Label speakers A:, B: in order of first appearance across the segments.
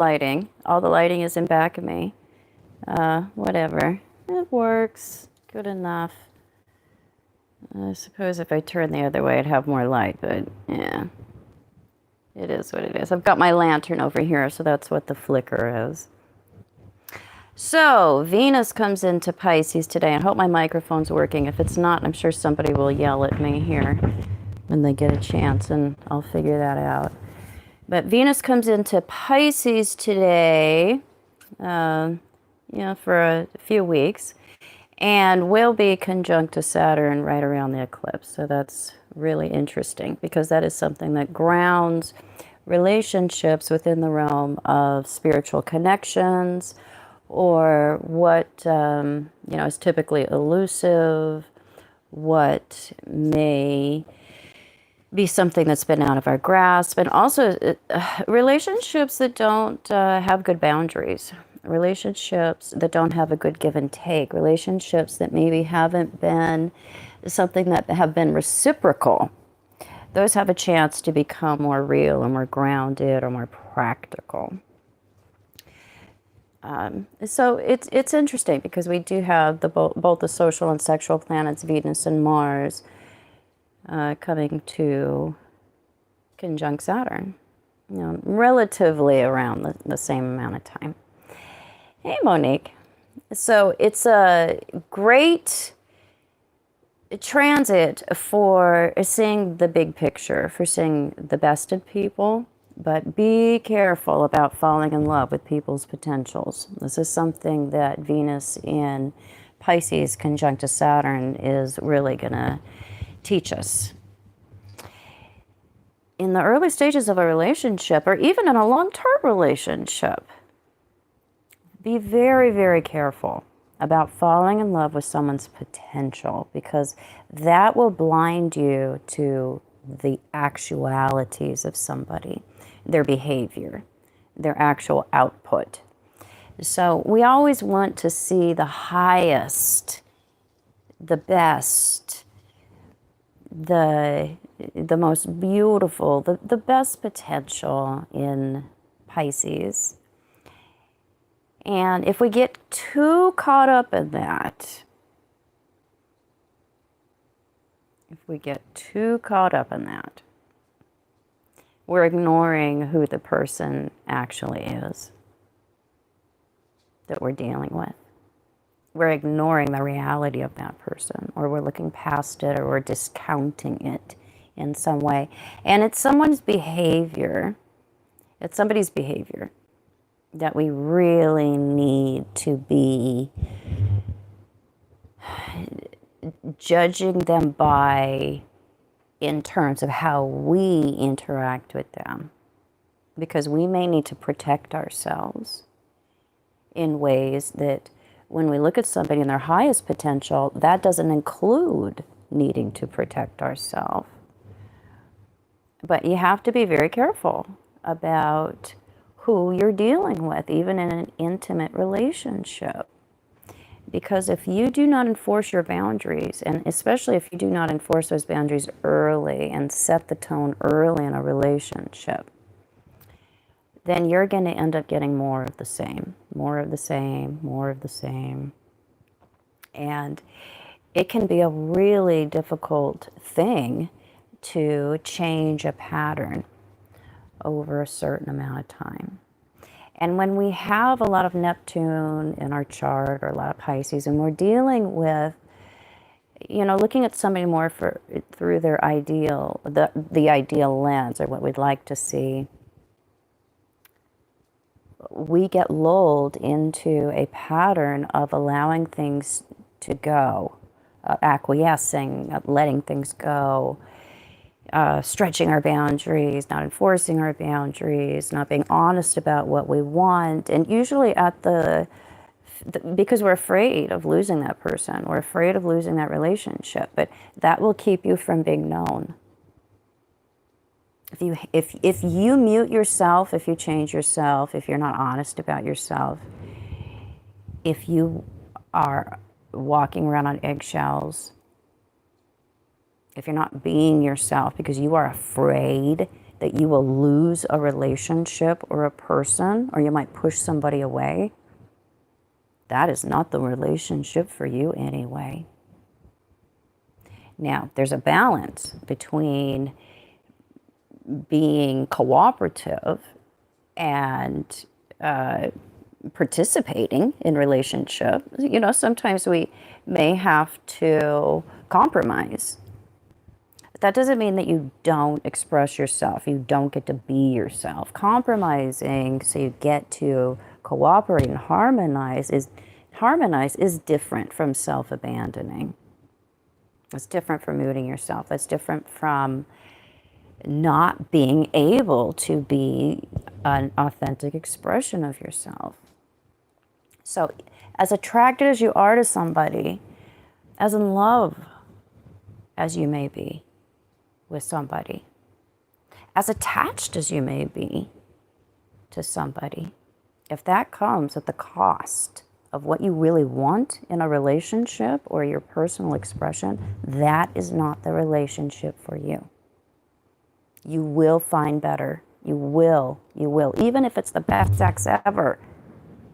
A: lighting. All the lighting is in back of me. Whatever. It works. Good enough. I suppose if I turn the other way, I'd have more light, but yeah. It is what it is. I've got my lantern over here, so that's what the flicker is. So, Venus comes into Pisces today. I hope my microphone's working. If it's not, I'm sure somebody will yell at me here when they get a chance, and I'll figure that out. But Venus comes into Pisces today, for a few weeks, and will be conjunct to Saturn right around the eclipse. So that's really interesting because that is something that grounds relationships within the realm of spiritual connections, or what is typically elusive, what may be something that's been out of our grasp, and also relationships that don't have good boundaries, relationships that don't have a good give and take, relationships that maybe haven't been something that have been reciprocal. Those have a chance to become more real or more grounded or more practical. So it's interesting because we do have both the social and sexual planets, Venus and Mars, coming to conjunct Saturn, relatively around the same amount of time. Hey, Monique. So it's a great transit for seeing the big picture, for seeing the best in people. But be careful about falling in love with people's potentials. This is something that Venus in Pisces conjunct to Saturn is really going to teach us. In the early stages of a relationship, or even in a long-term relationship, be very, very careful about falling in love with someone's potential, because that will blind you to the actualities of somebody, their behavior, their actual output. So we always want to see the highest, the best, the most beautiful, the best potential in Pisces. And if we get too caught up in that, we're ignoring who the person actually is that we're dealing with. We're ignoring the reality of that person, or we're looking past it, or we're discounting it in some way. And it's somebody's behavior that we really need to be judging them by in terms of how we interact with them. Because we may need to protect ourselves in ways that when we look at somebody in their highest potential, that doesn't include needing to protect ourselves. But you have to be very careful about who you're dealing with, even in an intimate relationship. Because if you do not enforce your boundaries, and especially if you do not enforce those boundaries early and set the tone early in a relationship, then you're going to end up getting more of the same. And it can be a really difficult thing to change a pattern over a certain amount of time. And when we have a lot of Neptune in our chart, or a lot of Pisces, and we're dealing with, looking at somebody more through their ideal, the ideal lens, or what we'd like to see, we get lulled into a pattern of allowing things to go, acquiescing, letting things go, stretching our boundaries, not enforcing our boundaries, not being honest about what we want. And usually because we're afraid of losing that person, we're afraid of losing that relationship, but that will keep you from being known. If you mute yourself, if you change yourself, if you're not honest about yourself, if you are walking around on eggshells, if you're not being yourself because you are afraid that you will lose a relationship or a person, or you might push somebody away, that is not the relationship for you anyway. Now, there's a balance between being cooperative and participating in relationship. You know, sometimes we may have to compromise. But that doesn't mean that you don't express yourself. You don't get to be yourself. Compromising so you get to cooperate and harmonize is different from self-abandoning. It's different from muting yourself. It's different from not being able to be an authentic expression of yourself. So, as attracted as you are to somebody, as in love as you may be with somebody, as attached as you may be to somebody, if that comes at the cost of what you really want in a relationship or your personal expression, that is not the relationship for you. You will find better. You will. Even if it's the best sex ever.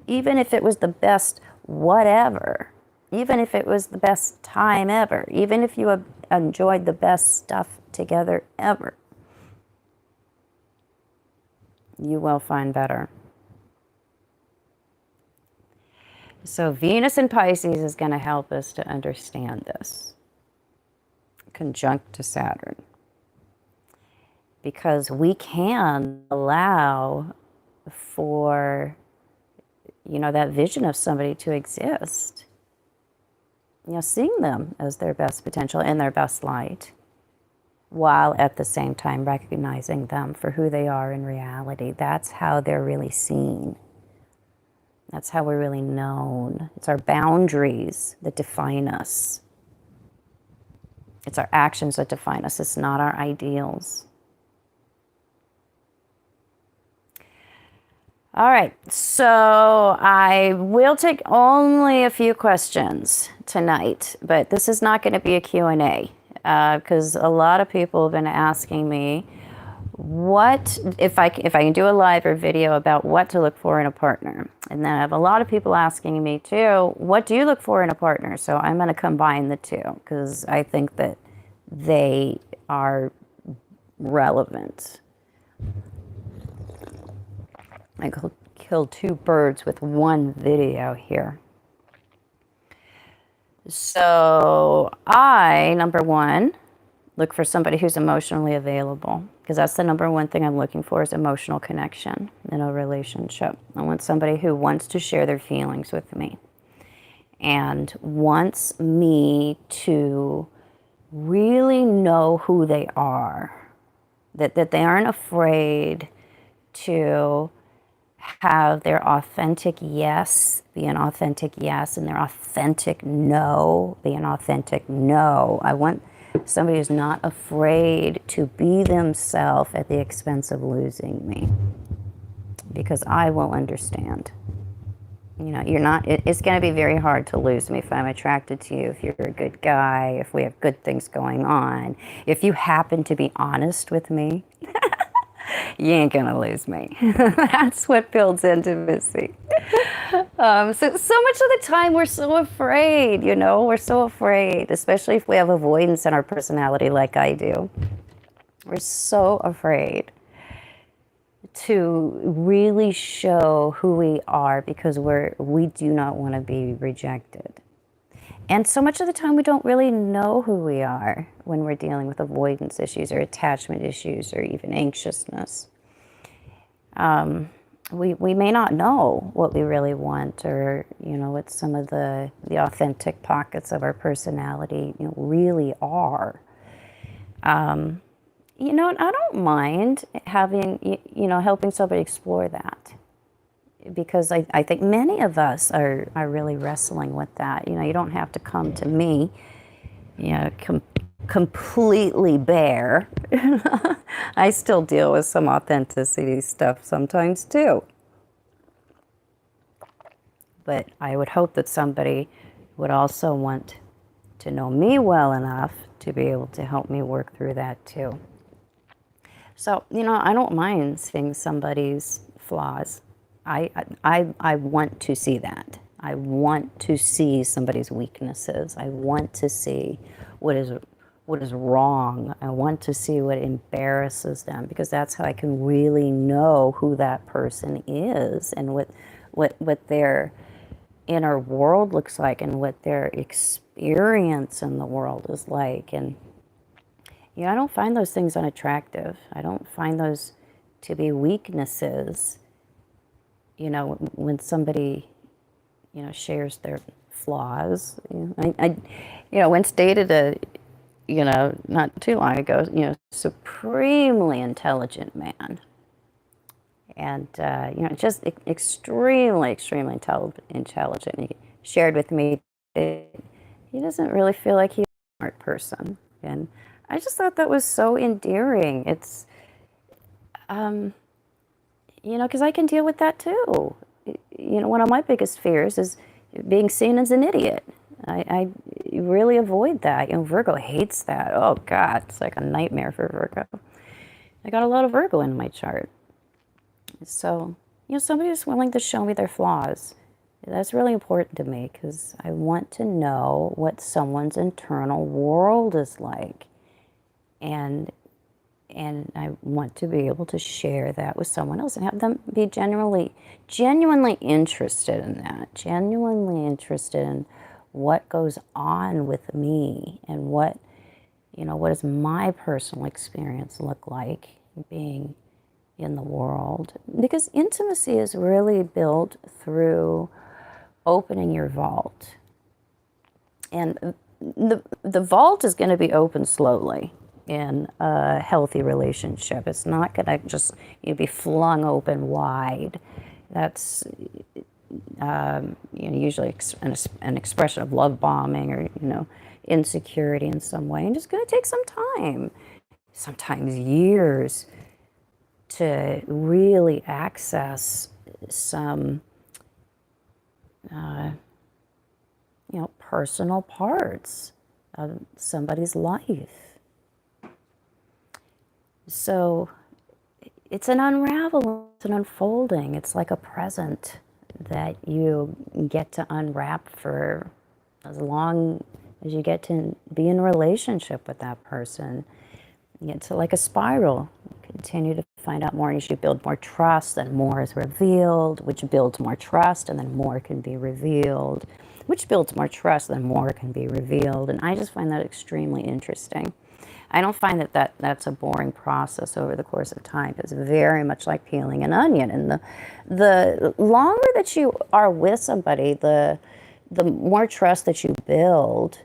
A: Even if it was the best whatever. Even if it was the best time ever. Even if you have enjoyed the best stuff together ever. You will find better. So Venus in Pisces is going to help us to understand this. Conjunct to Saturn. Because we can allow for, you know, that vision of somebody to exist. You know, seeing them as their best potential and their best light, while at the same time recognizing them for who they are in reality. That's how they're really seen. That's how we're really known. It's our boundaries that define us. It's our actions that define us. It's not our ideals. All right, so I will take only a few questions tonight, but this is not going to be a Q&A because a lot of people have been asking me what if I can do a live or video about what to look for in a partner. And then I have a lot of people asking me too, what do you look for in a partner? So I'm going to combine the two because I think that they are relevant. I could kill two birds with one video here. So I, number one, look for somebody who's emotionally available, because that's the number one thing I'm looking for is emotional connection in a relationship. I want somebody who wants to share their feelings with me and wants me to really know who they are, that they aren't afraid to have their authentic yes be an authentic yes and their authentic no be an authentic no. I want somebody who's not afraid to be themselves at the expense of losing me, because I will understand. You know, it's going to be very hard to lose me if I'm attracted to you, if you're a good guy, if we have good things going on, if you happen to be honest with me. You ain't gonna lose me. That's what builds intimacy. So much of the time we're so afraid, you know, we're so afraid, especially if we have avoidance in our personality like I do. We're so afraid to really show who we are because we do not want to be rejected. And so much of the time we don't really know who we are when we're dealing with avoidance issues or attachment issues or even anxiousness. We may not know what we really want, or, you know, what some of the authentic pockets of our personality, you know, really are. You know, and I don't mind having, you know, helping somebody explore that. Because I think many of us are really wrestling with that. You know, you don't have to come to me, you know, completely bare. I still deal with some authenticity stuff sometimes too. But I would hope that somebody would also want to know me well enough to be able to help me work through that too. So, I don't mind seeing somebody's flaws. I want to see that. I want to see somebody's weaknesses. I want to see what is what is wrong. I want to see what embarrasses them, because that's how I can really know who that person is, and what their inner world looks like, and what their experience in the world is like. And I don't find those things unattractive. I don't find those to be weaknesses. When somebody, shares their flaws. I once dated a, not too long ago, supremely intelligent man. And, just extremely, extremely intelligent. He shared with me that he doesn't really feel like he's a smart person. And I just thought that was so endearing. It's, because I can deal with that too. One of my biggest fears is being seen as an idiot. I really avoid that. Virgo hates that. Oh, God, it's like a nightmare for Virgo. I got a lot of Virgo in my chart. So, somebody who's willing to show me their flaws, that's really important to me, because I want to know what someone's internal world is like. And I want to be able to share that with someone else and have them be genuinely interested in that, genuinely interested in what goes on with me, and what does my personal experience look like being in the world. Because intimacy is really built through opening your vault. And the vault is going to be open slowly in a healthy relationship. It's not going to just be flung open wide. That's usually an expression of love bombing, or insecurity in some way, and it's going to take some time, sometimes years, to really access some personal parts of somebody's life. So it's an unraveling, it's an unfolding. It's like a present that you get to unwrap for as long as you get to be in a relationship with that person. It's like a spiral. You continue to find out more, and as you build more trust, then more is revealed, which builds more trust, and then more can be revealed, which builds more trust, then more can be revealed. And I just find that extremely interesting. I don't find that's a boring process over the course of time. It's very much like peeling an onion. And the longer that you are with somebody, the more trust that you build,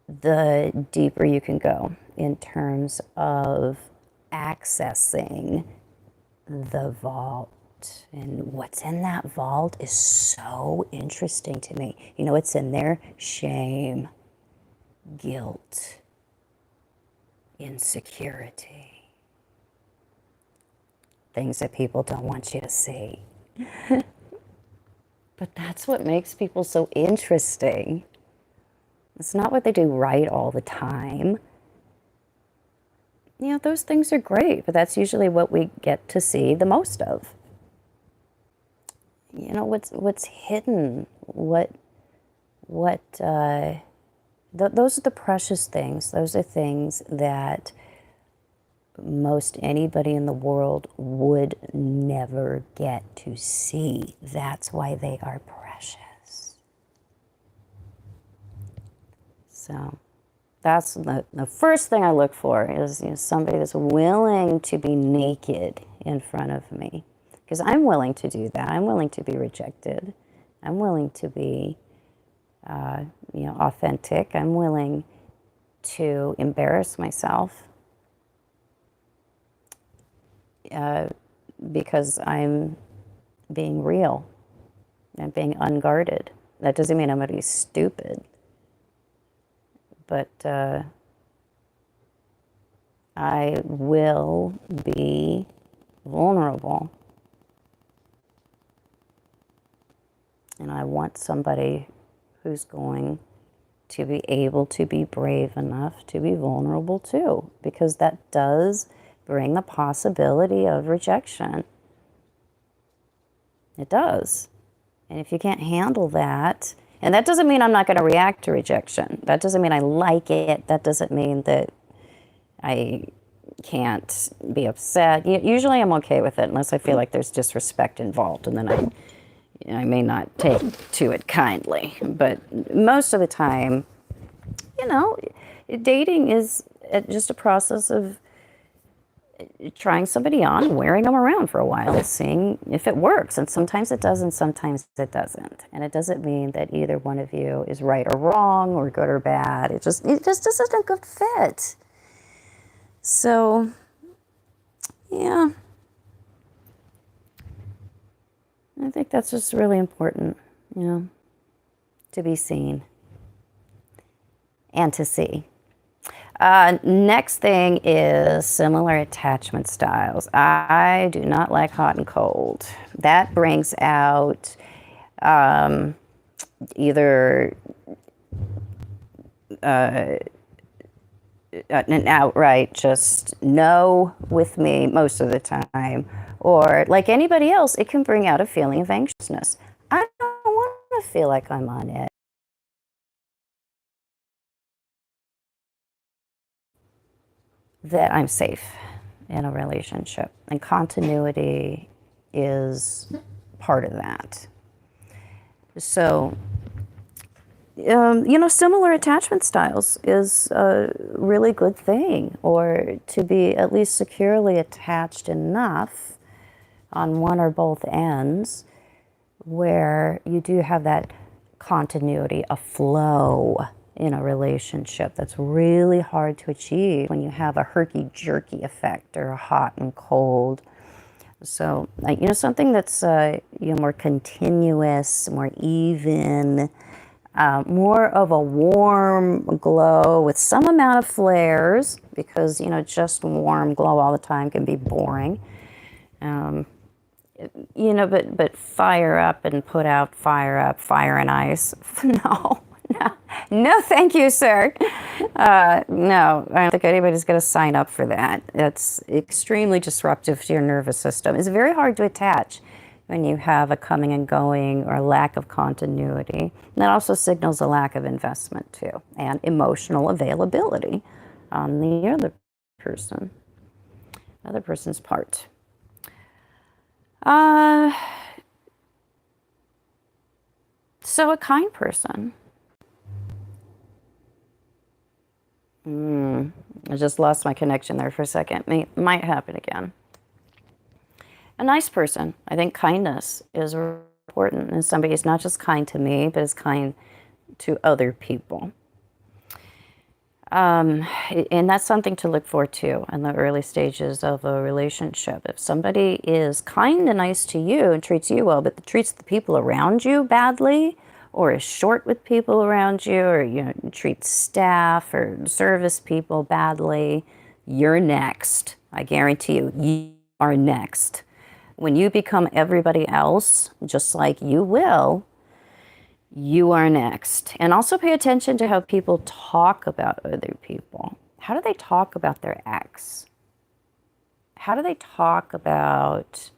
A: the deeper you can go in terms of accessing the vault. And what's in that vault is so interesting to me. What's in there? Shame, guilt, insecurity, things that people don't want you to see. But that's what makes people so interesting. It's not what they do right all the time. Those things are great, but that's usually what we get to see the most of. What's hidden, those are the precious things. Those are things that most anybody in the world would never get to see. That's why they are precious. So that's the first thing I look for is somebody that's willing to be naked in front of me. Because I'm willing to do that. I'm willing to be rejected. I'm willing to be authentic. I'm willing to embarrass myself because I'm being real and being unguarded. That doesn't mean I'm going to be stupid, but I will be vulnerable. And I want somebody who's going to be able to be brave enough to be vulnerable too, because that does bring the possibility of rejection. It does. And if you can't handle that, and that doesn't mean I'm not going to react to rejection. That doesn't mean I like it. That doesn't mean that I can't be upset. Usually I'm okay with it unless I feel like there's disrespect involved, and then I may not take to it kindly. But most of the time, dating is just a process of trying somebody on, wearing them around for a while, seeing if it works. And sometimes it does, and sometimes it doesn't. And it doesn't mean that either one of you is right or wrong or good or bad. It just isn't a good fit. So, yeah, I think that's just really important, to be seen and to see. Next thing is similar attachment styles. I do not like hot and cold. That brings out either an outright just no with me most of the time, or like anybody else, it can bring out a feeling of anxiousness. I don't want to feel like I'm on edge. That I'm safe in a relationship, and continuity is part of that. So, similar attachment styles is a really good thing, or to be at least securely attached enough on one or both ends where you do have that continuity, a flow in a relationship that's really hard to achieve when you have a herky-jerky effect or a hot and cold. So, something that's more continuous, more even, more of a warm glow with some amount of flares, because, just warm glow all the time can be boring. But fire up and put out, fire up, fire and ice. No, thank you, sir. No, I don't think anybody's going to sign up for that. That's extremely disruptive to your nervous system. It's very hard to attach when you have a coming and going or a lack of continuity. And that also signals a lack of investment too, and emotional availability on the other person's part. So a kind person. I just lost my connection there for a second. Might happen again. A nice person. I think kindness is important. And somebody is not just kind to me, but is kind to other people. And that's something to look for too in the early stages of a relationship. If somebody is kind and nice to you and treats you well, but treats the people around you badly, or is short with people around you, or treats staff or service people badly, you're next. I guarantee you are next. When you become everybody else, just like you will, you are next. And also pay attention to how people talk about other people. How do they talk about their ex? How do they talk about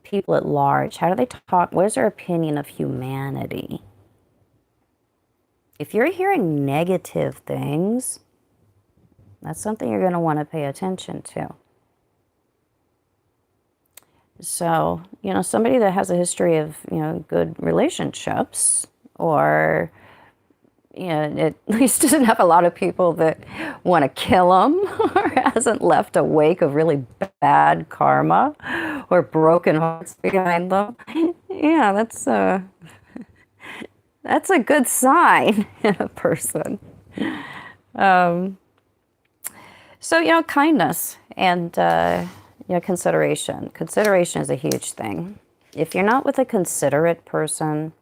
A: people at large? How do they talk? What is their opinion of humanity? If you're hearing negative things, that's something you're going to want to pay attention to. So, somebody that has a history of, good relationships, or, at least doesn't have a lot of people that want to kill them, or hasn't left a wake of really bad karma or broken hearts behind them. Yeah, that's a good sign in a person. So, kindness and, consideration. Consideration is a huge thing. If you're not with a considerate person,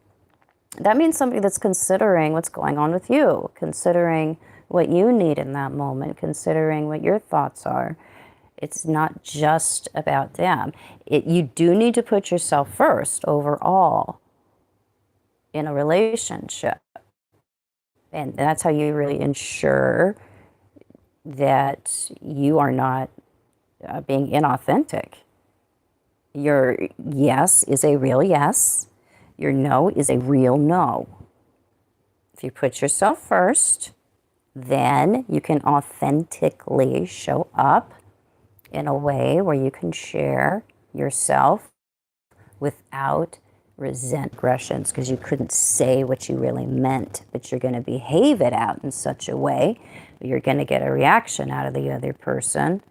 A: that means somebody that's considering what's going on with you, considering what you need in that moment, considering what your thoughts are. It's not just about them. You do need to put yourself first overall in a relationship. And that's how you really ensure that you are not being inauthentic. Your yes is a real yes. Your no is a real no. If you put yourself first, then you can authentically show up in a way where you can share yourself without resent aggressions, because you couldn't say what you really meant, but you're going to behave it out in such a way you're going to get a reaction out of the other person.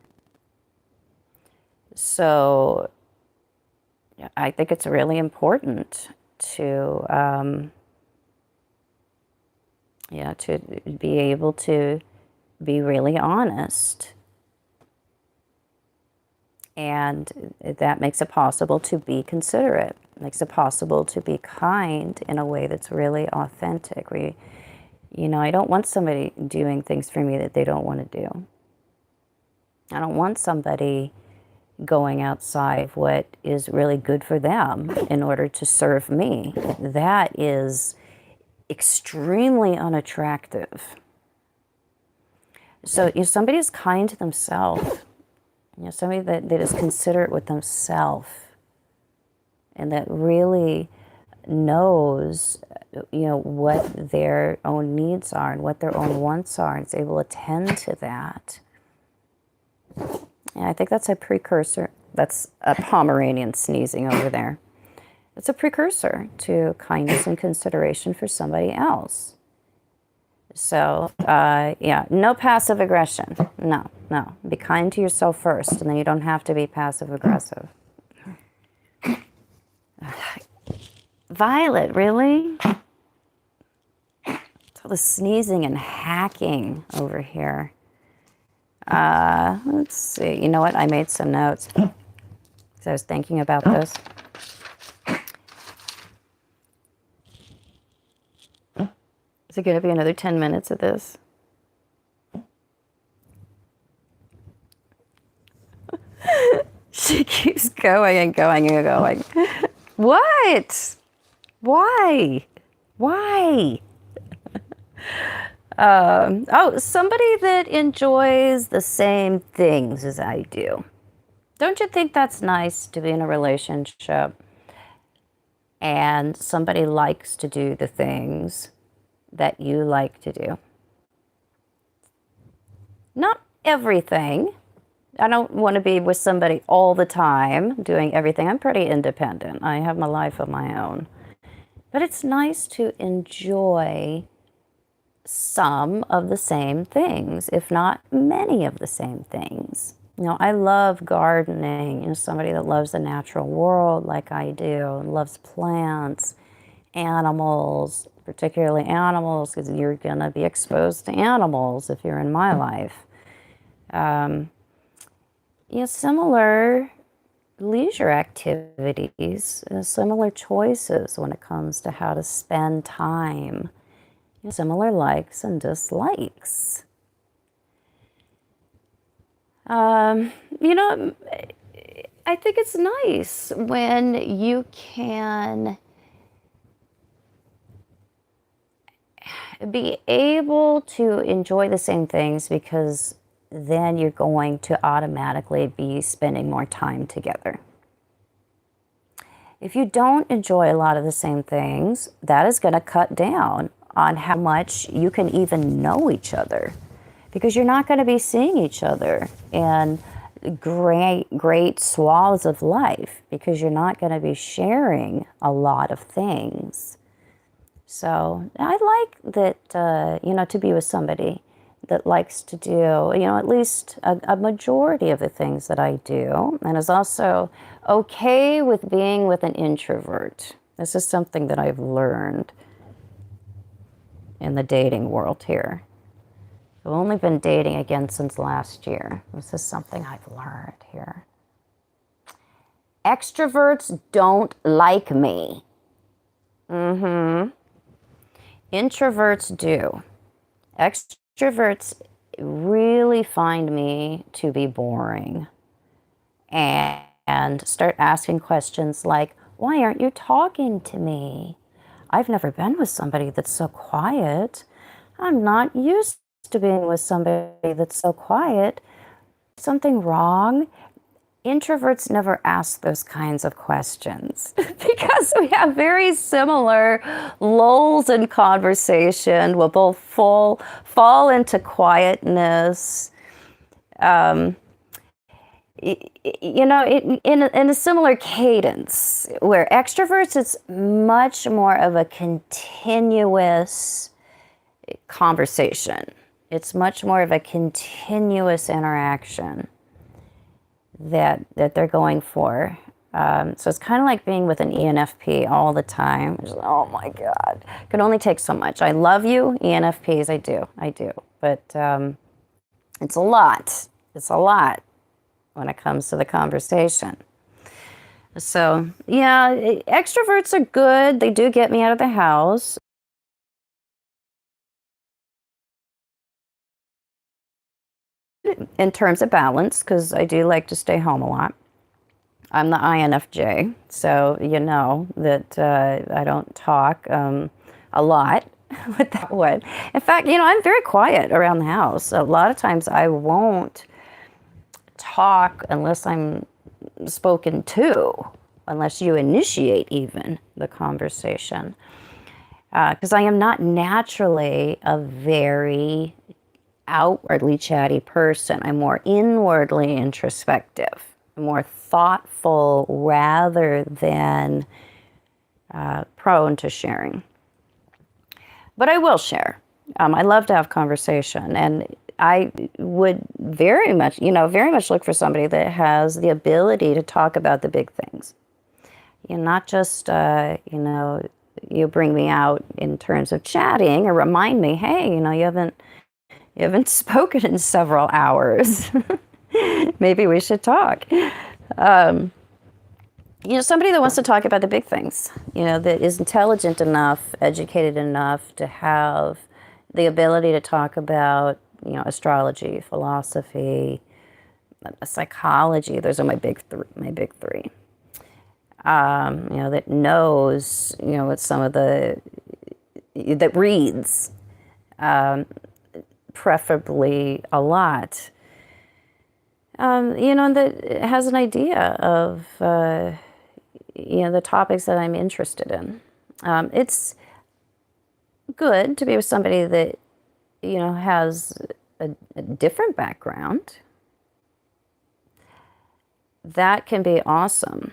A: So I think it's really important to to be able to be really honest. And that makes it possible to be considerate, makes it possible to be kind in a way that's really authentic. I don't want somebody doing things for me that they don't want to do. I don't want somebody going outside of what is really good for them in order to serve me. That is extremely unattractive. So if somebody is kind to themselves, somebody that is considerate with themselves and that really knows, what their own needs are and what their own wants are and is able to tend to that. And I think that's a precursor. That's a Pomeranian sneezing over there. It's a precursor to kindness and consideration for somebody else. So, no passive aggression. No. Be kind to yourself first, and then you don't have to be passive aggressive. Violet, really? It's all the sneezing and hacking over here. Let's see. You know what? I made some notes because I was thinking about this. Is it going to be another 10 minutes of this? She keeps going and going and going. What? Why? Somebody that enjoys the same things as I do. Don't you think that's nice to be in a relationship and somebody likes to do the things that you like to do? Not everything. I don't want to be with somebody all the time doing everything. I'm pretty independent. I have my life of my own. But it's nice to enjoy some of the same things, if not many of the same things. I love gardening. Somebody that loves the natural world like I do, and loves plants, animals, particularly animals, because you're going to be exposed to animals if you're in my life. Similar leisure activities, similar choices when it comes to how to spend time, similar likes and dislikes. I think it's nice when you can be able to enjoy the same things, because then you're going to automatically be spending more time together. If you don't enjoy a lot of the same things, that is going to cut down on how much you can even know each other, because you're not going to be seeing each other in great swaths of life, because you're not going to be sharing a lot of things. So I like that, to be with somebody that likes to do, at least a majority of the things that I do, and is also okay with being with an introvert. This is something that I've learned in the dating world here. I've only been dating again since last year. This is something I've learned here. Extroverts don't like me. Introverts do. Extroverts really find me to be boring and start asking questions like, why aren't you talking to me? I've never been with somebody that's so quiet. I'm not used to being with somebody that's so quiet. Something wrong? Introverts never ask those kinds of questions because we have very similar lulls in conversation. We'll both fall into quietness. In a similar cadence, where extroverts, it's much more of a continuous conversation. It's much more of a continuous interaction that they're going for. So it's kind of like being with an ENFP all the time. Oh my God, can only take so much. I love you, ENFPs. I do. But it's a lot. It's a lot when it comes to the conversation. So yeah, extroverts are good. They do get me out of the house. In terms of balance, because I do like to stay home a lot. I'm the INFJ, so you know that I don't talk a lot with that one. In fact, I'm very quiet around the house. A lot of times I won't talk unless I'm spoken to, unless you initiate even the conversation. Because I am not naturally a very outwardly chatty person. I'm more inwardly introspective, more thoughtful rather than prone to sharing. But I will share. I love to have conversation, and I would very much look for somebody that has the ability to talk about the big things. Not just, you bring me out in terms of chatting or remind me, hey, you haven't spoken in several hours. Maybe we should talk. Somebody that wants to talk about the big things, that is intelligent enough, educated enough to have the ability to talk about, astrology, philosophy, psychology. Those are my big three. That knows, what some of that reads, preferably a lot, that has an idea of, the topics that I'm interested in. It's good to be with somebody that, has a different background. That can be awesome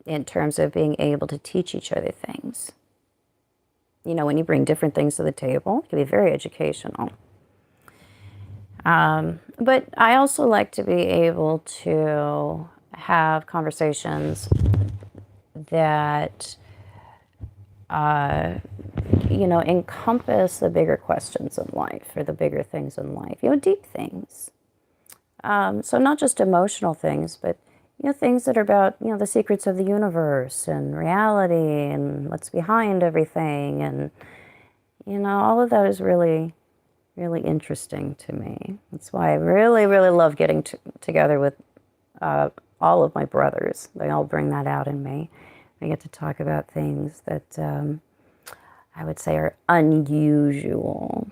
A: in terms of being able to teach each other things. When you bring different things to the table, it can be very educational. But I also like to be able to have conversations that, encompass the bigger questions in life or the bigger things in life, deep things. So not just emotional things, but, things that are about, the secrets of the universe and reality and what's behind everything. And, all of that is really, really interesting to me. That's why I really, really love getting together with all of my brothers. They all bring that out in me. We get to talk about things that I would say are unusual.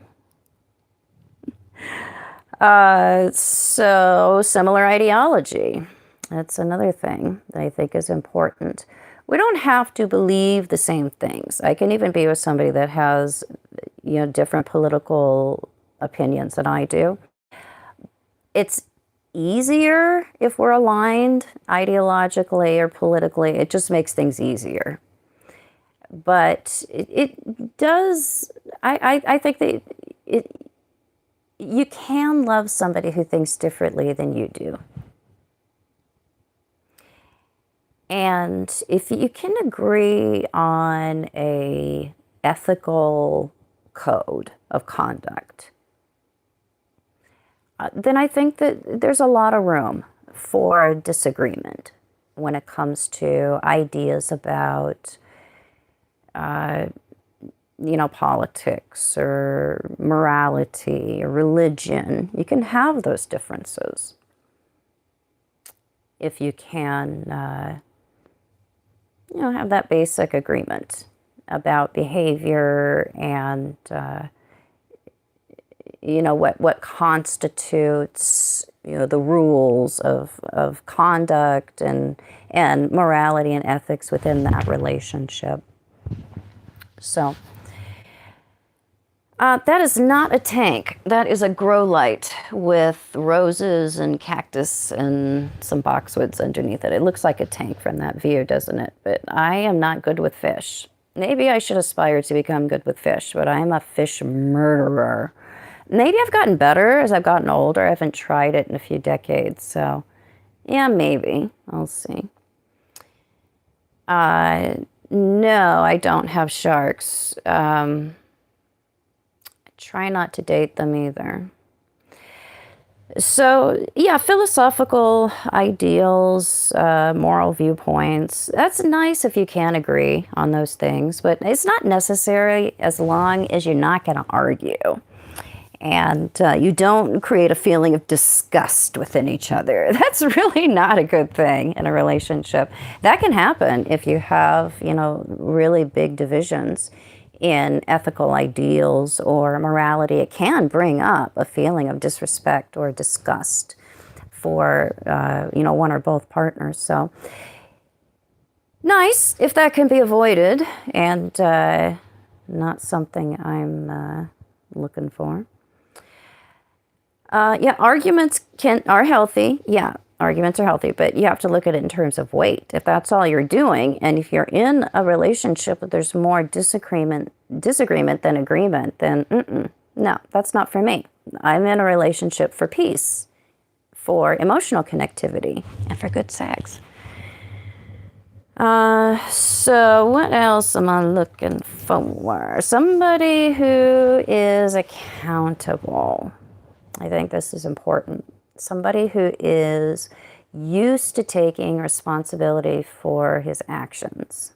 A: So similar ideology. That's another thing that I think is important. We don't have to believe the same things. I can even be with somebody that has, different political opinions than I do. It's easier if we're aligned ideologically or politically. It just makes things easier. But it does, I think that you can love somebody who thinks differently than you do. And if you can agree on a ethical code of conduct, then I think that there's a lot of room for disagreement when it comes to ideas about, politics or morality or religion. You can have those differences if you can, have that basic agreement about behavior and what constitutes, the rules of conduct and morality and ethics within that relationship. So that is not a tank. That is a grow light with roses and cactus and some boxwoods underneath it. It looks like a tank from that view, doesn't it? But I am not good with fish. Maybe I should aspire to become good with fish, but I am a fish murderer. Maybe I've gotten better as I've gotten older. I haven't tried it in a few decades, so yeah, maybe. I'll see. No, I don't have sharks. Try not to date them either. So, yeah, philosophical ideals, moral viewpoints, that's nice if you can agree on those things, but it's not necessary as long as you're not going to argue. And you don't create a feeling of disgust within each other. That's really not a good thing in a relationship. That can happen if you have, really big divisions in ethical ideals or morality. It can bring up a feeling of disrespect or disgust for, one or both partners. So nice if that can be avoided, and not something I'm looking for. Yeah, arguments are healthy. Yeah, arguments are healthy, but you have to look at it in terms of weight. If that's all you're doing, and if you're in a relationship but there's more disagreement than agreement, then no, that's not for me. I'm in a relationship for peace, for emotional connectivity, and for good sex. So what else am I looking for? Somebody who is accountable. I think this is important. Somebody who is used to taking responsibility for his actions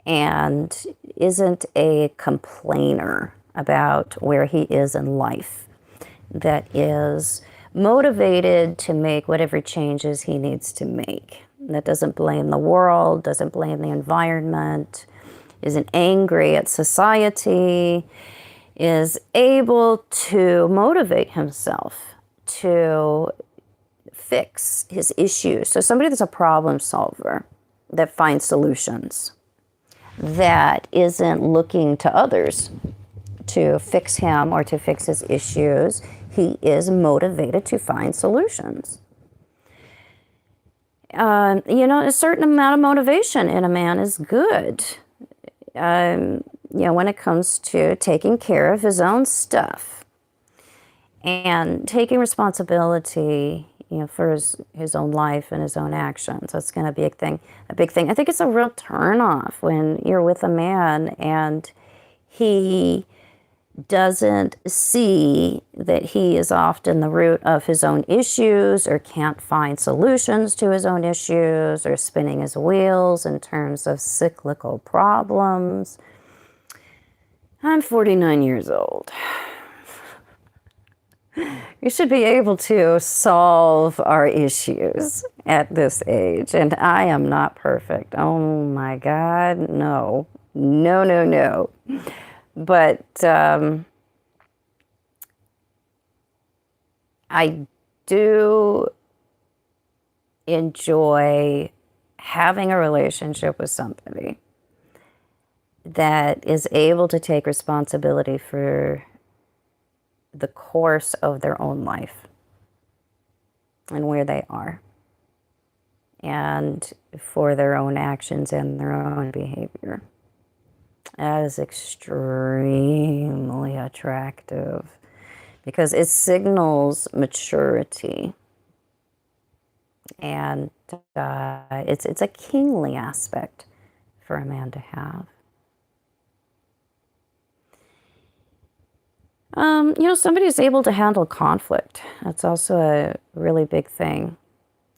A: and isn't a complainer about where he is in life, that is motivated to make whatever changes he needs to make, that doesn't blame the world, doesn't blame the environment, isn't angry at society, is able to motivate himself to fix his issues. So somebody that's a problem solver, that finds solutions, that isn't looking to others to fix him or to fix his issues. He is motivated to find solutions. A certain amount of motivation in a man is good. When it comes to taking care of his own stuff and taking responsibility, for his own life and his own actions. That's going to be a big thing. I think it's a real turnoff when you're with a man and he doesn't see that he is often the root of his own issues or can't find solutions to his own issues or spinning his wheels in terms of cyclical problems. I'm 49 years old. You should be able to solve our issues at this age, and I am not perfect. Oh my God, no. No. But I do enjoy having a relationship with somebody that is able to take responsibility for the course of their own life and where they are, and for their own actions and their own behavior. That is extremely attractive because it signals maturity, and it's a kingly aspect for a man to have. Somebody is able to handle conflict. That's also a really big thing.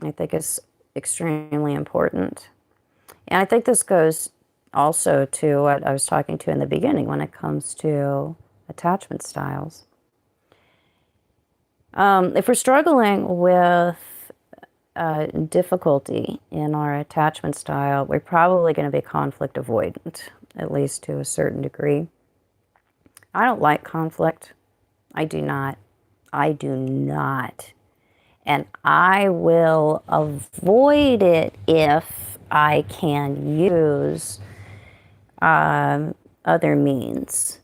A: I think it's extremely important. And I think this goes also to what I was talking to in the beginning when it comes to attachment styles. If we're struggling with difficulty in our attachment style, we're probably going to be conflict avoidant, at least to a certain degree. I don't like conflict. I do not. I do not. And I will avoid it if I can use other means.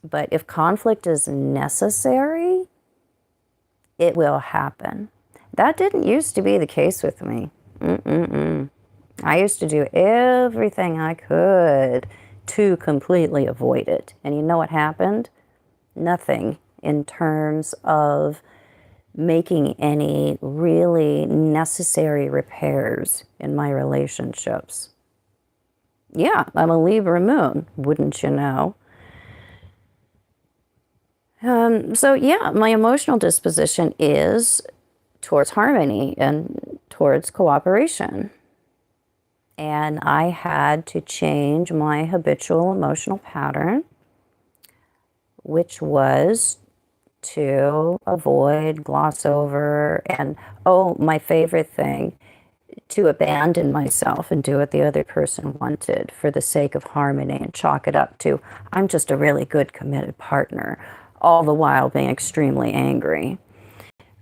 A: But if conflict is necessary, it will happen. That didn't used to be the case with me. I used to do everything I could to completely avoid it. And you know what happened? Nothing in terms of making any really necessary repairs in my relationships. Yeah, I'm a Libra moon, wouldn't you know? So yeah, my emotional disposition is towards harmony and towards cooperation. And I had to change my habitual emotional pattern, which was to avoid, gloss over, and oh, my favorite thing, to abandon myself and do what the other person wanted for the sake of harmony and chalk it up to, I'm just a really good committed partner, all the while being extremely angry.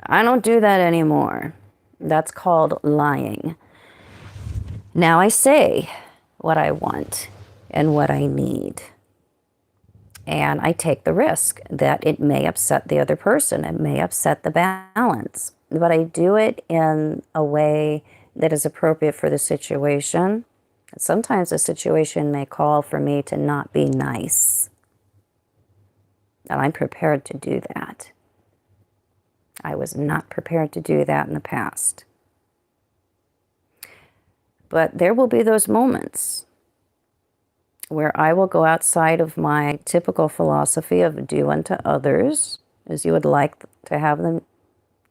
A: I don't do that anymore. That's called lying. Now I say what I want and what I need. And I take the risk that it may upset the other person. It may upset the balance. But I do it in a way that is appropriate for the situation. Sometimes the situation may call for me to not be nice. And I'm prepared to do that. I was not prepared to do that in the past. But there will be those moments where I will go outside of my typical philosophy of do unto others as you would like to have them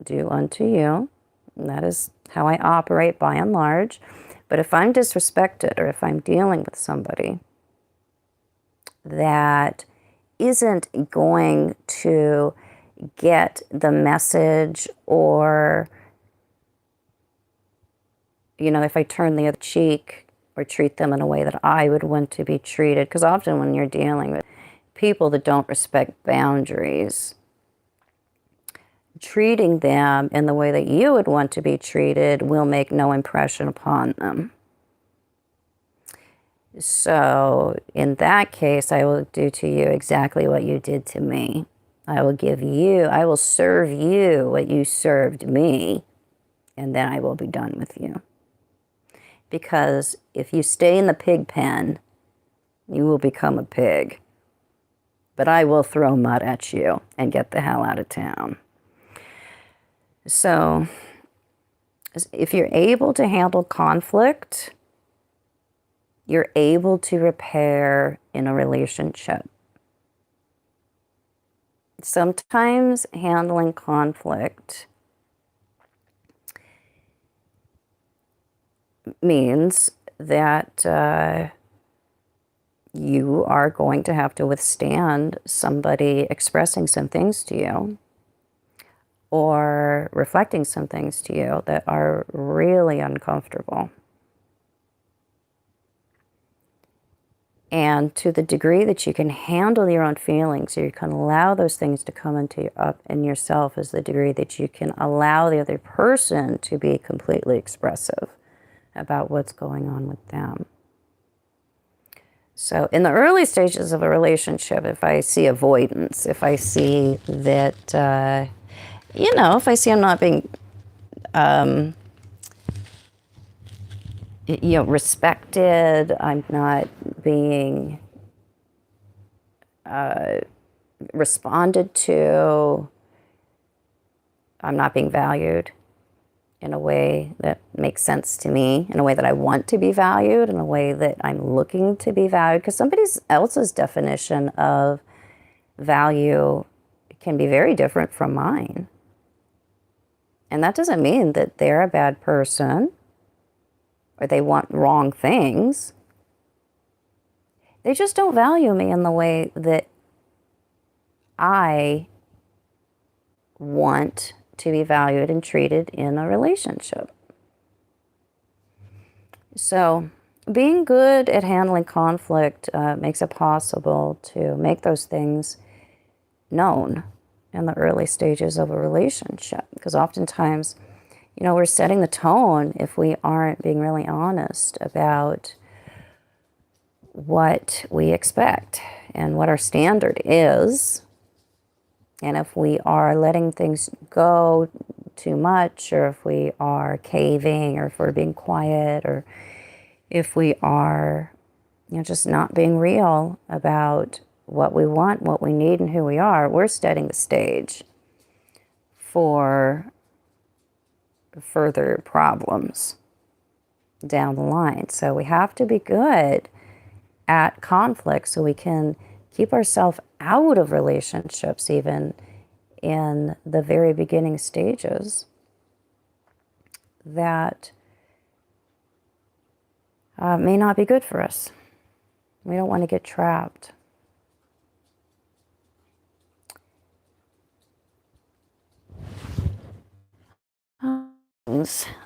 A: do unto you. And that is how I operate by and large. But if I'm disrespected or if I'm dealing with somebody that isn't going to get the message, or, you know, if I turn the other cheek or treat them in a way that I would want to be treated, because often when you're dealing with people that don't respect boundaries, treating them in the way that you would want to be treated will make no impression upon them. So in that case, I will do to you exactly what you did to me. I will serve you what you served me, and then I will be done with you. Because if you stay in the pig pen, you will become a pig. But I will throw mud at you and get the hell out of town. So if you're able to handle conflict, you're able to repair in a relationship. Sometimes handling conflict means that you are going to have to withstand somebody expressing some things to you or reflecting some things to you that are really uncomfortable. And to the degree that you can handle your own feelings, or you can allow those things to come into up in yourself, is the degree that you can allow the other person to be completely expressive about what's going on with them. So in the early stages of a relationship, if I see avoidance, if I see that, if I see I'm not being, respected, I'm not being responded to, I'm not being valued in a way that makes sense to me, in a way that I want to be valued, in a way that I'm looking to be valued, because somebody else's definition of value can be very different from mine. And that doesn't mean that they're a bad person or they want wrong things. They just don't value me in the way that I want to be valued and treated in a relationship. So being good at handling conflict makes it possible to make those things known in the early stages of a relationship. Because oftentimes, we're setting the tone if we aren't being really honest about what we expect and what our standard is. And if we are letting things go too much, or if we are caving, or if we're being quiet, or if we are, just not being real about what we want, what we need, and who we are, we're setting the stage for further problems down the line. So we have to be good at conflict so we can keep ourselves out of relationships, even in the very beginning stages, that may not be good for us. We don't want to get trapped.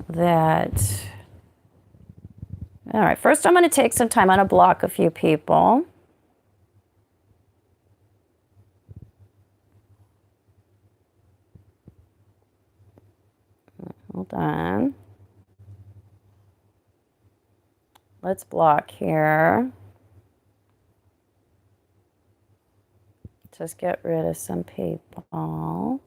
A: That, all right, first I'm going to take some time. I'm going to block a few people. Hold on. Let's block here. Just get rid of some people.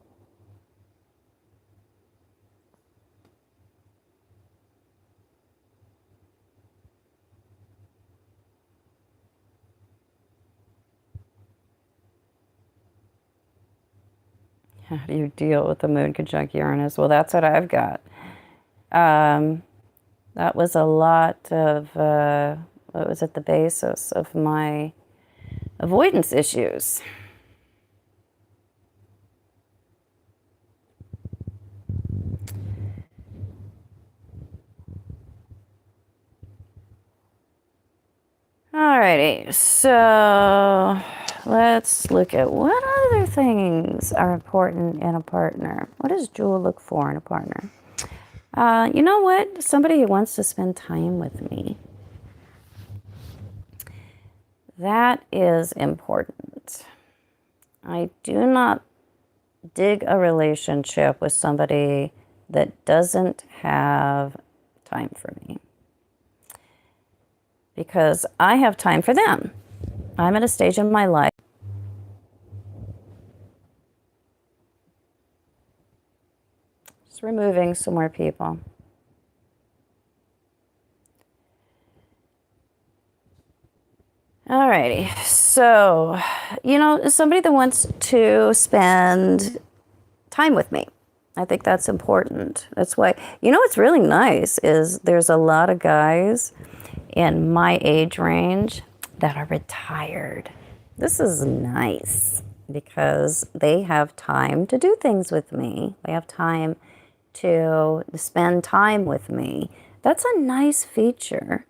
A: How do you deal with the moon conjunct Uranus? Well, that's what I've got. That was a lot of what was at the basis of my avoidance issues. Alrighty, so let's look at what other things are important in a partner. What does Jewel look for in a partner? You know what? Somebody who wants to spend time with me. That is important. I do not dig a relationship with somebody that doesn't have time for me, because I have time for them. I'm at a stage in my life. Just removing some more people. Alrighty, so, somebody that wants to spend time with me. I think that's important. That's why, what's really nice is there's a lot of guys in my age range that are retired. This is nice because they have time to do things with me. They have time to spend time with me. That's a nice feature.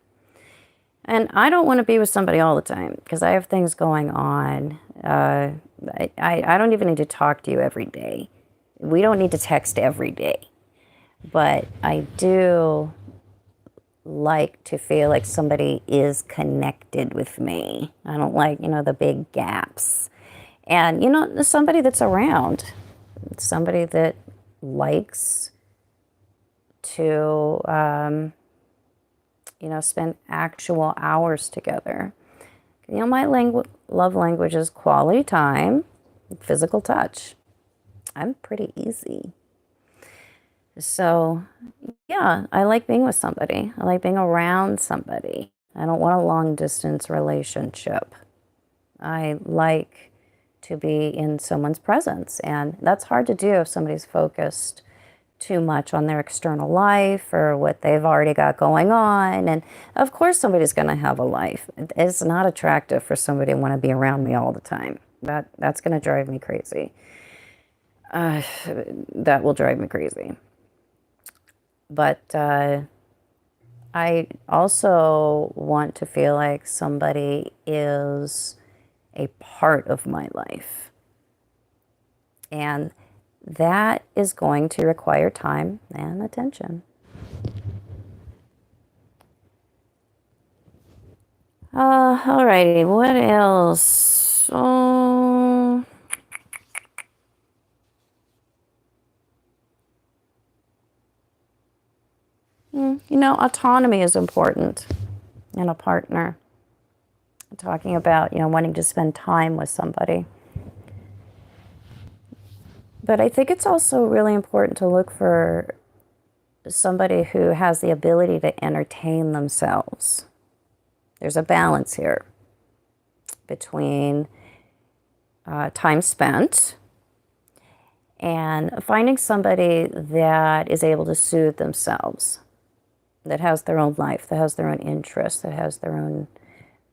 A: And I don't want to be with somebody all the time because I have things going on. I don't even need to talk to you every day. We don't need to text every day. But I do like to feel like somebody is connected with me. I don't like, the big gaps. And, somebody that's around, somebody that likes to, spend actual hours together. My love language is quality time, physical touch. I'm pretty easy. So, yeah, I like being with somebody. I like being around somebody. I don't want a long distance relationship. I like to be in someone's presence. And that's hard to do if somebody's focused too much on their external life or what they've already got going on. And of course, somebody's going to have a life. It's not attractive for somebody to want to be around me all the time. That's going to drive me crazy. That will drive me crazy. But I also want to feel like somebody is a part of my life. And that is going to require time and attention. Alrighty, what else? Autonomy is important in a partner. Talking about, wanting to spend time with somebody. But I think it's also really important to look for somebody who has the ability to entertain themselves. There's a balance here between time spent and finding somebody that is able to soothe themselves, that has their own life, that has their own interests, that has their own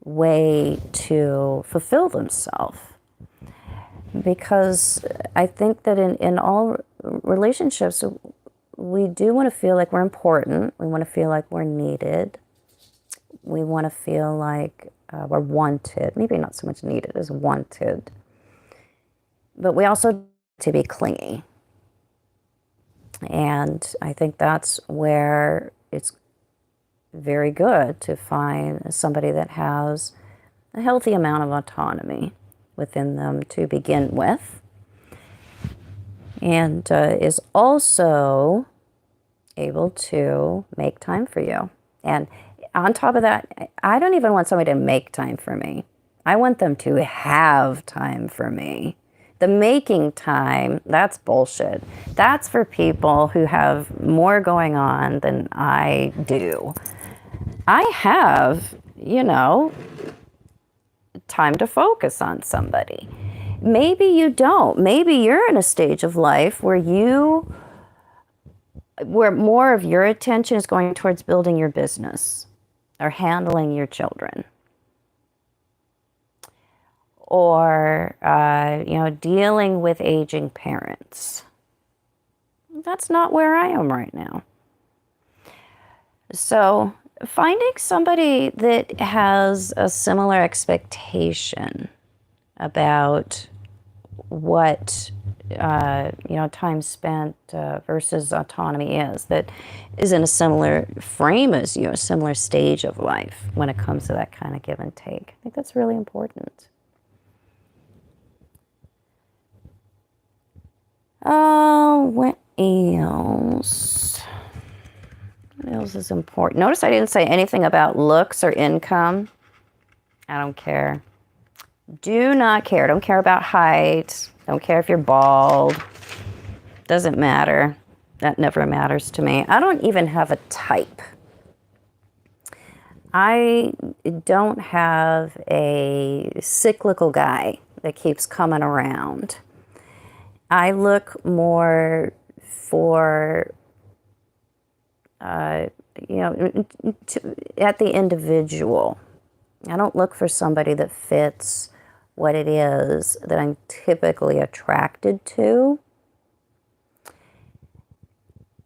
A: way to fulfill themselves. Because I think that in all relationships, we do want to feel like we're important. We want to feel like we're needed. We want to feel like we're wanted. Maybe not so much needed as wanted. But we also to be clingy. And I think that's where it's very good to find somebody that has a healthy amount of autonomy within them to begin with, and is also able to make time for you. And on top of that, I don't even want somebody to make time for me. I want them to have time for me. The making time, that's bullshit. That's for people who have more going on than I do. I have, time to focus on somebody. Maybe you don't. Maybe you're in a stage of life where more of your attention is going towards building your business or handling your children, or dealing with aging parents. That's not where I am right now. So finding somebody that has a similar expectation about what time spent versus autonomy is, that is in a similar frame as you, a similar stage of life when it comes to that kind of give and take. I think that's really important. Oh, what else? What else is important? Notice I didn't say anything about looks or income. I don't care. Do not care. Don't care about height. Don't care if you're bald. Doesn't matter. That never matters to me. I don't even have a type. I don't have a cyclical guy that keeps coming around. I look more for, at the individual. I don't look for somebody that fits what it is that I'm typically attracted to.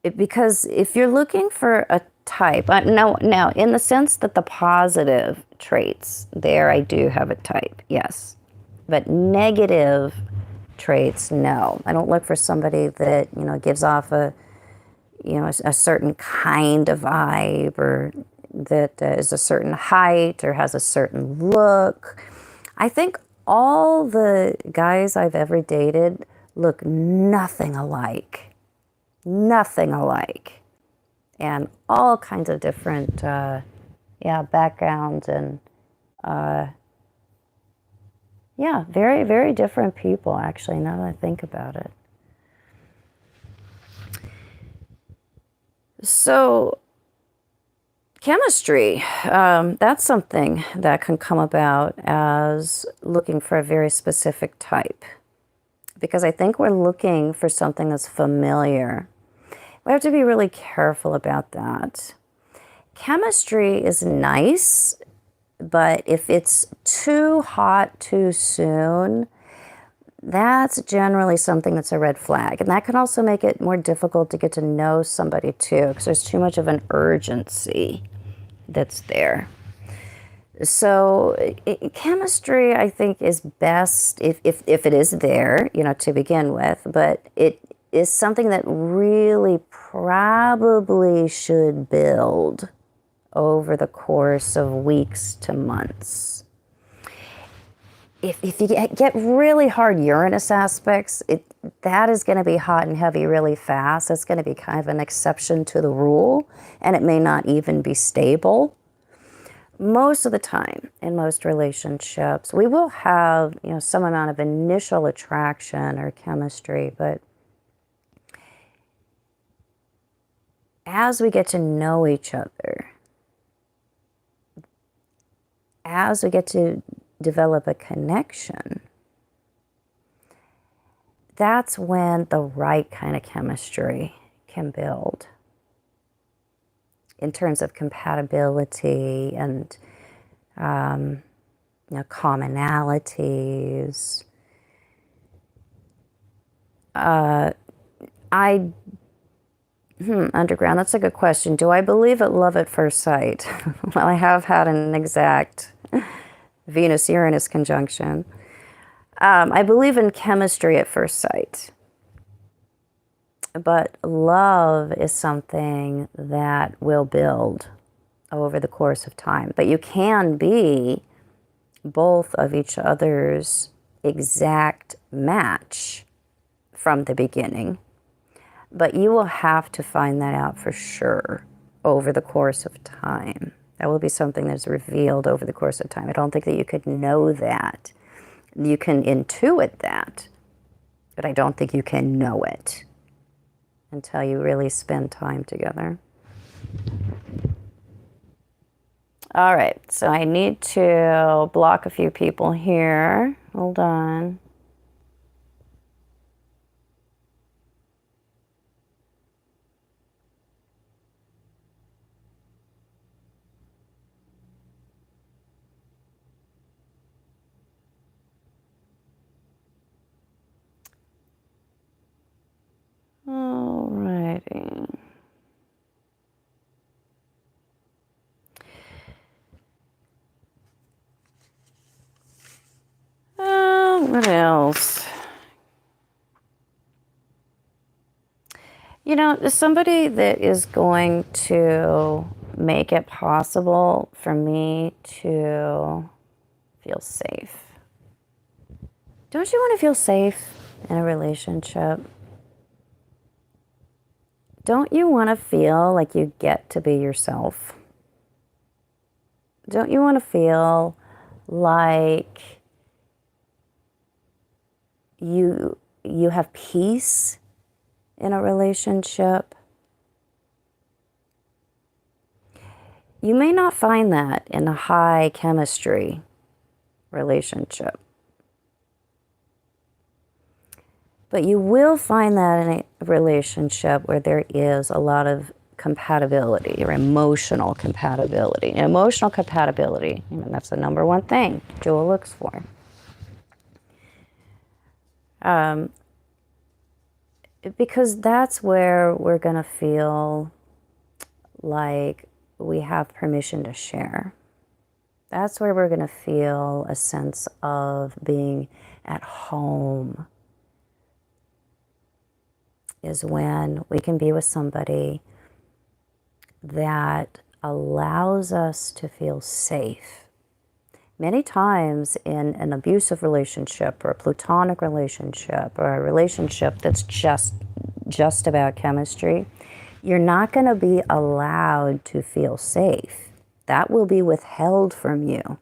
A: Because if you're looking for a type, now in the sense that the positive traits, there I do have a type, yes. But negative traits, no. I don't look for somebody that, gives off a certain kind of vibe, or that is a certain height or has a certain look. I think all the guys I've ever dated look nothing alike. Nothing alike. And all kinds of different, backgrounds and, very, very different people, actually, now that I think about it. So, chemistry, that's something that can come about as looking for a very specific type. Because I think we're looking for something that's familiar. We have to be really careful about that. Chemistry is nice, but if it's too hot too soon, that's generally something that's a red flag. And that can also make it more difficult to get to know somebody too, because there's too much of an urgency that's there. So chemistry, I think, is best if it is there, to begin with, but it is something that really probably should build over the course of weeks to months. If you get really hard Uranus aspects, that is going to be hot and heavy really fast. That's going to be kind of an exception to the rule, and it may not even be stable. Most of the time in most relationships, we will have, some amount of initial attraction or chemistry, but as we get to know each other, as we get to develop a connection, that's when the right kind of chemistry can build in terms of compatibility and commonalities. Underground, that's a good question. Do I believe at love at first sight? Well, I have had an exact Venus-Uranus conjunction. I believe in chemistry at first sight. But love is something that will build over the course of time. But you can be both of each other's exact match from the beginning. But you will have to find that out for sure over the course of time. That will be something that's revealed over the course of time. I don't think that you could know that. You can intuit that, but I don't think you can know it until you really spend time together. All right, so I need to block a few people here. Hold on. All righty. What else? Somebody that is going to make it possible for me to feel safe. Don't you want to feel safe in a relationship? Don't you want to feel like you get to be yourself? Don't you want to feel like you have peace in a relationship? You may not find that in a high chemistry relationship, but you will find that in a relationship where there is a lot of compatibility or emotional compatibility. And emotional compatibility, that's the number one thing Jewel looks for. Because that's where we're going to feel like we have permission to share. That's where we're going to feel a sense of being at home, is when we can be with somebody that allows us to feel safe. Many times in an abusive relationship or a platonic relationship or a relationship that's just about chemistry, you're not going to be allowed to feel safe. That will be withheld from you.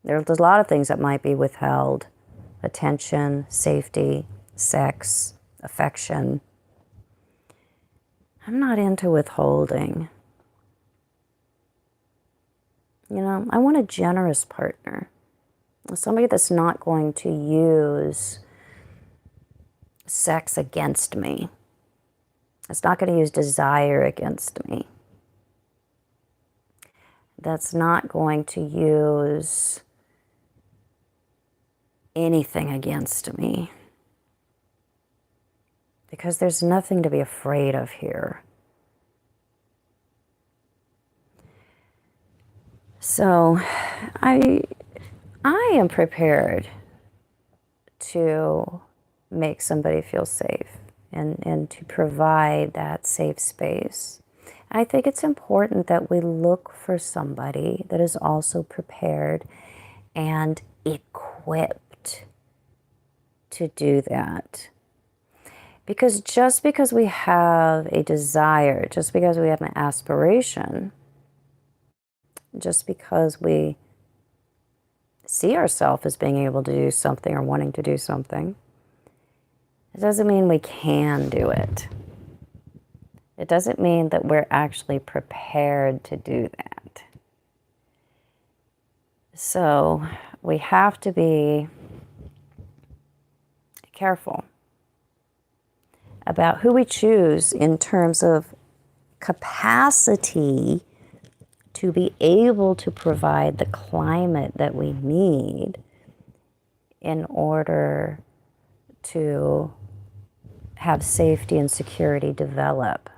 A: There's a lot of things that might be withheld: attention, safety, sex, affection. I'm not into withholding. I want a generous partner. Somebody that's not going to use sex against me. It's not going to use desire against me. That's not going to use anything against me. Because there's nothing to be afraid of here. So I am prepared to make somebody feel safe and to provide that safe space. I think it's important that we look for somebody that is also prepared and equipped to do that. Because just because we have a desire, just because we have an aspiration, just because we see ourselves as being able to do something or wanting to do something, it doesn't mean we can do it. It doesn't mean that we're actually prepared to do that. So we have to be careful about who we choose in terms of capacity to be able to provide the climate that we need in order to have safety and security develop.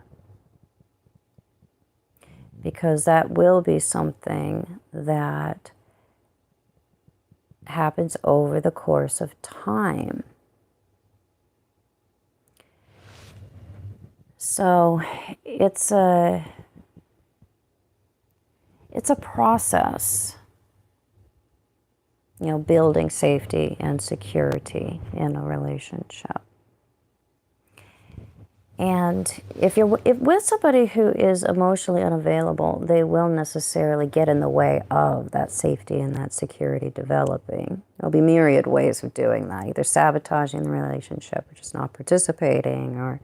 A: Because that will be something that happens over the course of time. So it's a process, building safety and security in a relationship. And if with somebody who is emotionally unavailable, they will necessarily get in the way of that safety and that security developing. There'll be myriad ways of doing that, either sabotaging the relationship or just not participating, or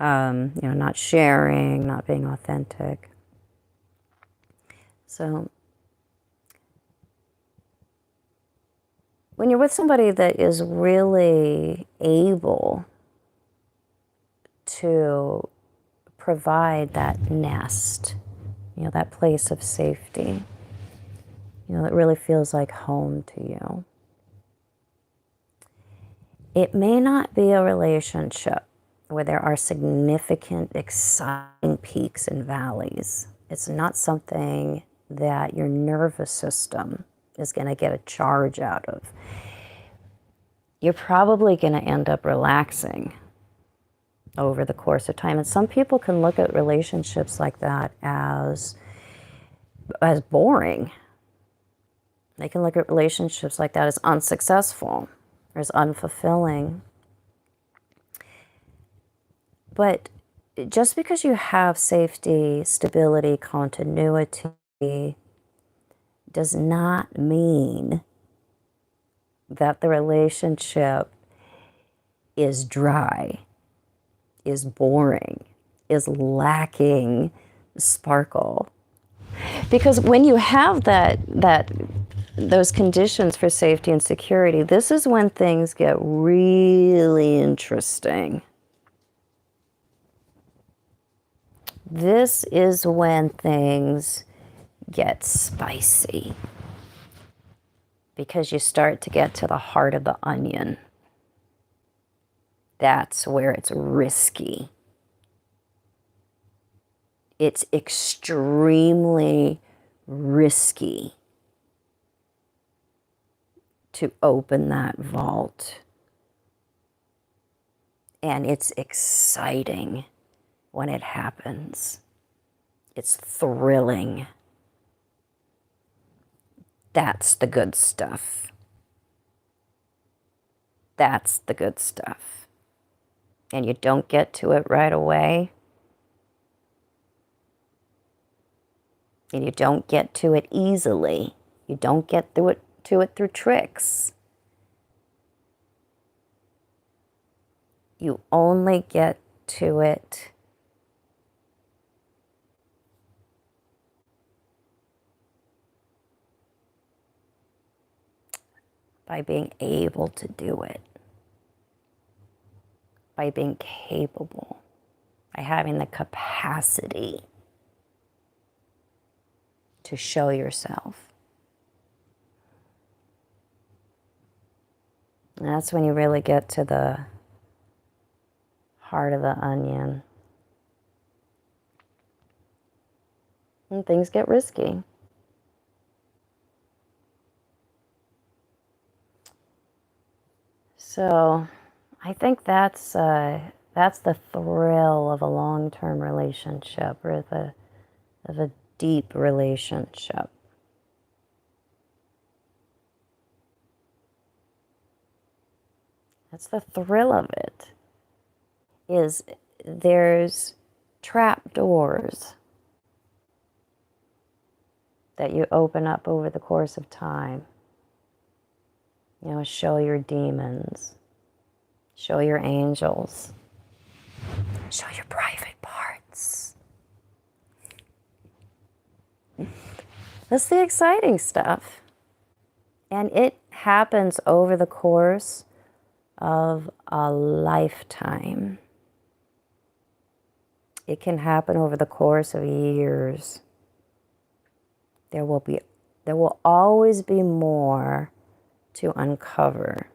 A: not sharing, not being authentic. So when you're with somebody that is really able to provide that nest, that place of safety, that really feels like home to you, it may not be a relationship where there are significant, exciting peaks and valleys. It's not something that your nervous system is going to get a charge out of. You're probably going to end up relaxing over the course of time. And some people can look at relationships like that as boring. They can look at relationships like that as unsuccessful or as unfulfilling. But just because you have safety, stability, continuity does not mean that the relationship is dry, is boring, is lacking sparkle. Because when you have those conditions for safety and security, this is when things get really interesting. This is when things get spicy, because you start to get to the heart of the onion. That's where it's risky. It's extremely risky to open that vault. And it's exciting when it happens. It's thrilling. That's the good stuff. That's the good stuff. And you don't get to it right away. And you don't get to it easily. You don't get to it through tricks. You only get to it by being able to do it, by being capable, by having the capacity to show yourself. And that's when you really get to the heart of the onion. And things get risky. So I think that's the thrill of a long-term relationship, or of a deep relationship. That's the thrill of it. Is there's trap doors that you open up over the course of time. You know, show your demons, show your angels, show your private parts. That's the exciting stuff. And it happens over the course of a lifetime. It can happen over the course of years. There will always be more to uncover.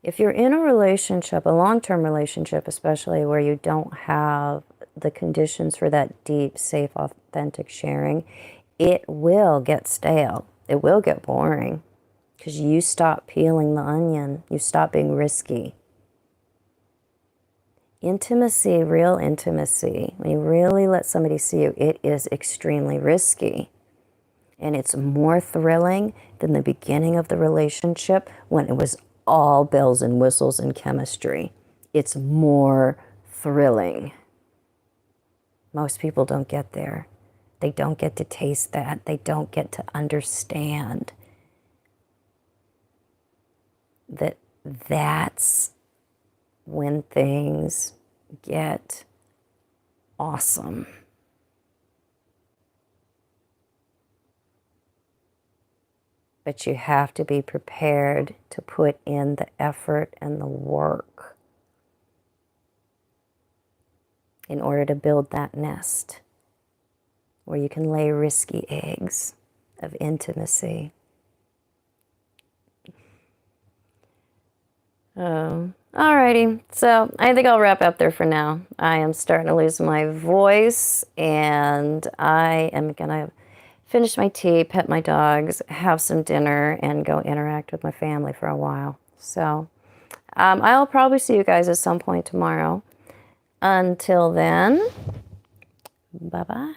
A: If you're in a relationship, a long-term relationship especially, where you don't have the conditions for that deep, safe, authentic sharing, it will get stale. It will get boring because you stop peeling the onion. You stop being risky. Intimacy, real intimacy, when you really let somebody see you, it is extremely risky. And it's more thrilling than the beginning of the relationship when it was all bells and whistles and chemistry. It's more thrilling. Most people don't get there. They don't get to taste that. They don't get to understand that that's when things get awesome. But you have to be prepared to put in the effort and the work in order to build that nest where you can lay risky eggs of intimacy. Alrighty, so I think I'll wrap up there for now. I am starting to lose my voice, and I am gonna finish my tea, pet my dogs, have some dinner, and go interact with my family for a while. So I'll probably see you guys at some point tomorrow. Until then, bye-bye.